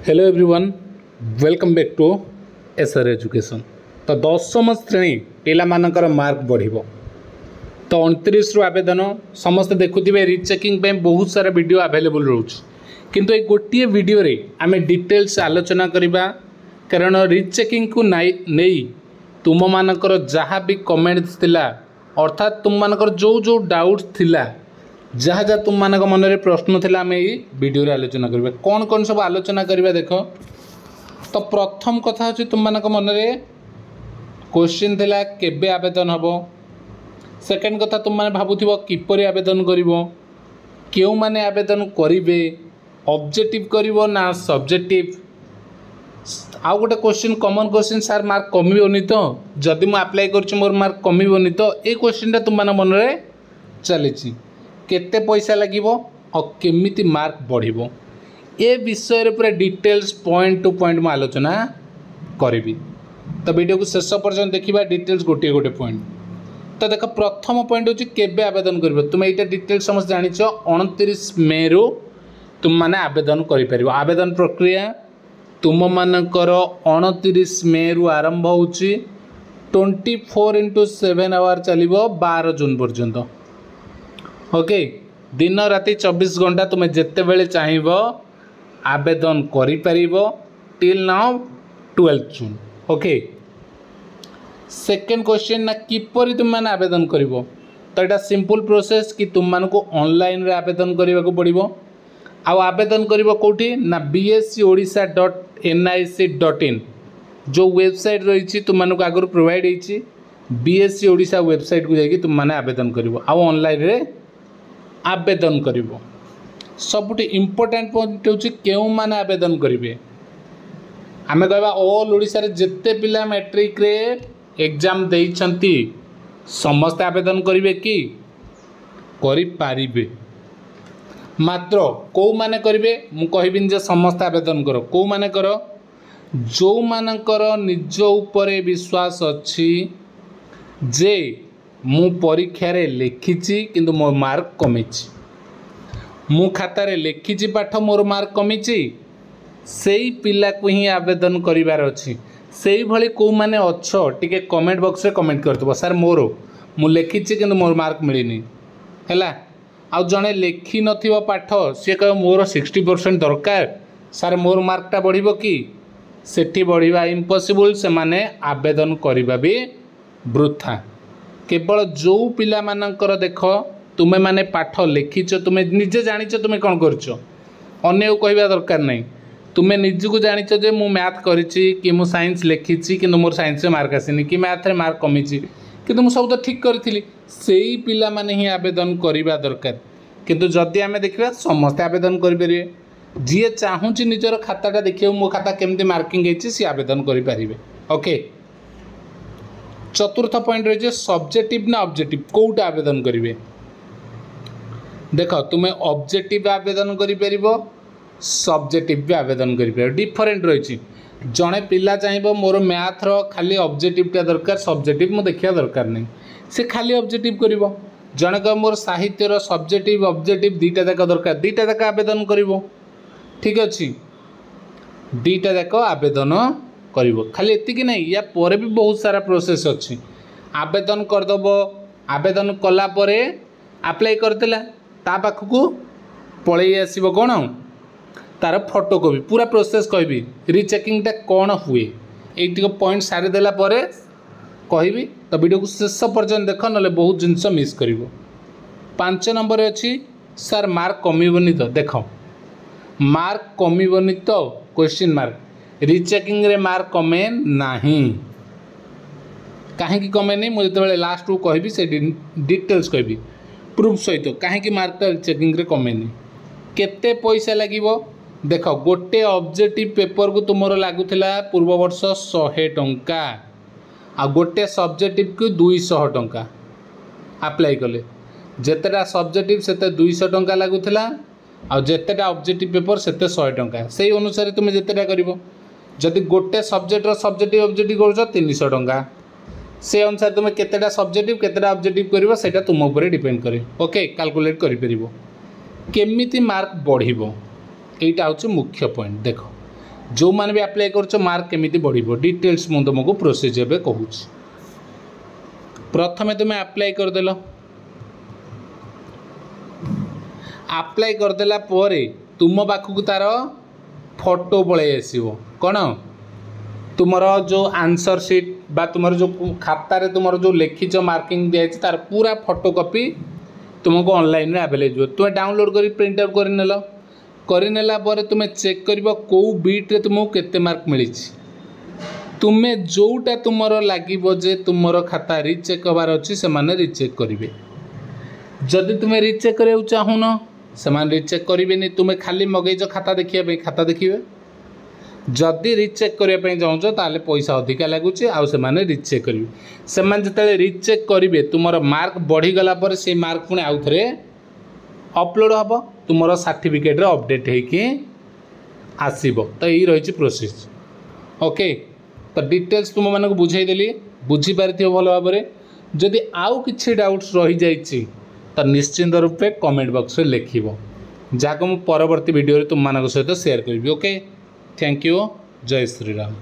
Hello everyone, welcome back to SR education. तो दशम श्रेणी पिला मानकर मार्क बढ़िबो। तो 29 रु आवेदन समस्त देखुथिबे। रीचेकिंग पे बहुत सारा वीडियो अवेलेबल रोच, किंतु ए गोटे वीडियो रे आमे डिटेल्स आलोचना करिबा, कारण रीचेकिंग को नहीं तुम मानकर जहाँ भी कमेंट्स थिला, अर्थात तुम मानकर जो जो डाउट्स थिला, जहाँ जहाँ तुम मान मन में प्रश्न थिला, आम ये वीडियो आलोचना करिबा। कौन कौन सब आलोचना करिबा देख। तो प्रथम कथा होची तुम मान मन में क्वेश्चन थिला केबे आवेदन हबो। सेकेंड कथा तुम माने भाबुथिबो किपरि आवेदन करिवो, केउ माने आवेदन करिवे, ऑब्जेक्टिव करिवो ना सब्जेक्टिव। आउ गोटे question common question, sir mark कमिबोनी तो जदि मु अप्लाई करछि मोर मार्क कमिबोनी तो, ए क्वेश्चनटा तुम मान मन में चलीछि। केते पैसा लगिवो और केमिति मार्क बढ़िवो, ए विषय रे पूरा डिटेल्स पॉइंट टू पॉइंट में आलोचना करी। तो वीडियो को शेष पर्यंत देखिबा, डिटेल्स गोटे गोटे पॉइंट। तो देख, प्रथम पॉइंट होची केबे आवेदन करिवो। तुम एटा डिटेल्स समझ जानिछ, 29 मई रु तुम माने आवेदन करि परिबो। आवेदन प्रक्रिया तुम मानकर 29 मई रु आरंभ होची, 24x7 आवर चलिबो 12 जून पर्यंत। ओके, दिन राति 24 घंटा तुम्हें जिते बेले चाहिए आवेदन करि परिबो टिल नाउ 12 जून। ओके, सेकेंड क्वेश्चन ना किपरि तुम माने आवेदन करिवो। तो एटा सिंपल प्रोसेस कि तुम मान को ऑनलाइन रे आवेदन करने को पड़िबो। आ आवेदन करिवो कोठी ना bscodisha.nic.in जो वेबसाइट रही तुम मान को आगु प्रोवाइड होती, बीएससी ओडिशा वेबसाइट को जाकि तुम माने आवेदन करिवो। आ ऑनलाइन रे आवेदन करिवो। सबुठी इम्पोर्टेंट पॉइंट होची केउ माने आवेदन करिवे। आमे कहबा ऑल ओडिशा रे जत्ते पिला मैट्रिक रे एग्जाम देइछंती समस्त आवेदन करिवे कि करि पारिबे। मात्र को माने करिवे मु कहबिन जे समस्त आवेदन करो। को माने करो जो मानकर निज उपरे विश्वास अछि जे मु परीक्षा रे लिखिछि किंतु मोर मार्क कमिछि, मु खाता रे लिखिछि पाठ मोर मार्क कमिछि, सेई पिला को ही आवेदन करिवार अछि। सेई भली को माने अच्छो टिके कमेंट बॉक्स रे कमेंट करतबो, सर मोर मु लिखिछि किंतु मोर मार्क मिलिनी हैला। आ जणे लिखि नथिबो पाठ से कह मोर 60% दरकार, सर मोर मार्कटा बढ़िबो कि, सेठी बढ़िबा इम्पॉसिबल। से माने आवेदन करिबा भी वृथा। केवल जो पिला मानकर देख तुम्हें माने पाठ लिखिच, तुम्हें निजे जानिच तुम्हें कौन करछ, अन्य कहवा दरकार नहीं। तुम्हें निजको जानिच जे मु मैथ करिछि कि मु साइंस लिखिछि किंतु मोर साइंस रे मार्क आसीनी कि मैथ रे मार्क कमिछि, किंतु मु सब तो ठीक करथिली, सेई पिला माने ही आवेदन करिबा दरकार। किंतु जदि आमे देखिबा समस्त आवेदन करि परिबे। जे चाहूछि निजर खाताटा देखियो मो खाता केमति मार्किंग हेछि से आवेदन करि परिबे। ओके, चतुर्थ पॉइंट रही सब्जेक्टिव ना ऑब्जेक्टिव कोटा आवेदन करेंगे। देख, तुम्हें ऑब्जेक्टिव आवेदन कर सब्जेक्टिव भी आवेदन कर डिफरेंट रही। जड़े पिला चाहिए मोर मैथ रो खाली ऑब्जेक्टिवटा दरकार, सब्जेक्टिव मु देखा दरकार नहीं, से खाली ऑब्जेक्टिव कर। जड़े कह मोर साहित्यर सब्जेक्टिव ऑब्जेक्टिव दुईटा जाक दरकार, दुईटा जाक आवेदन कर। ठीक अच्छे, दुईटा जाक आवेदन करिवो। खाली एतिकी नहीं, या परे भी बहुत सारा प्रोसेस अच्छी। आवेदन करदब, आवेदन कला परे अप्लाई करदेला ता पाखकू पलि आसब कौन तार फोटोकॉपी। पूरा प्रोसेस कहबी रीचेकिंगटा कौन हुए, ये पॉइंट सारीदेला कहबी। तो वीडियो को शेष पर्यंत देख, ना बहुत जिनस मिस कर। 5 नंबर अच्छी सर मार्क कमिबनी तो। देख, मार्क कमिबनी तो क्वेश्चन मार्क। रीचेकिंग रे मार्क कमे नाही, कहीं कमे नहीं। मुझे जो लास्ट को कहबी से डिटेल्स कहबी प्रूफ सहित कहीं मार्कटा रीचेकिंग रे कमे नहीं। केते पैसा लागिवो देख, गोटे ऑब्जेक्टिव पेपर को तुमर लागुला पूर्व वर्ष 100 टंका, आ गोटे सब्जेक्टिव को 200 टंका। अप्लाई कले जितेटा सब्जेक्टिव सेते 200 टंका लागुला, आ जितेटा ऑब्जेक्टिव पेपर सेते 100 टंका। से अनुसार तुम जितेटा करिवो। जदि गोटे सब्जेक्ट सब्जेक्टिव ऑब्जेक्टिव कर 300 टंका, से अनुसार तुम केतेटा सब्जेक्टिव केतेटा ऑब्जेक्टिव करिवो सेटा तुम ऊपर डिपेंड करे। ओके, कैलकुलेट करि परिवो केमिति मार्क बढ़िवो। एटा होची मुख्य पॉइंट। देखो, जो मैंने भी अप्लाई कर मार्क केमी बढ़ डिटेल्स मुझे तुमको प्रोसेस ए कहूँ। प्रथम तुम्हें अप्लाई करदेल, अप्लाई करदेला तुम पाखक तार फोटो पलि आसो कौन तुमर जो आंसर सीट बा तुमर जो खातार तुमर जो लिखिच मार्किंग दिखाई तार पूरा फोटो कॉपी तुमको ऑनलाइन अवेलेबल तुम डाउनलोड कर प्रिंट आउट करनेला तुम्हें चेक कर कौ बीट्रे तुमको केते मार्क मिली तुम्हें जोटा तुमर लगे जे तुमर खाता रिचेक हबार अच्छी से रिचेक करेंगे। जदि तुम्हें रिचेक करा चाहून से रिचेक करेंगे, तुम्हें खाली मगेज खाता देखिए खाता देखिए। जदि रिचेक करने चाहूँ ताले पैसा अधिका लगुच आने रिचेक करेंगे। से जिते रिचेक करेंगे तुमर मार्क बढ़ीगला से मार्क पुणी आउ थे अपलोड हम तुमर सर्टिफिकेट अपडेट होगी आसब। तो यही रही प्रोसेस। ओके, तो डिटेल्स तुम मानक बुझेदेली बुझीपार भल भाव में। जदि आउ किसी डाउट्स रही जाइए तो निश्चिंत रूपे कमेंट बॉक्स में लिखिब जहाँ को परवर्ती वीडियो तुम मान सहित शेयर करी। Okay, thank you. जय श्री राम।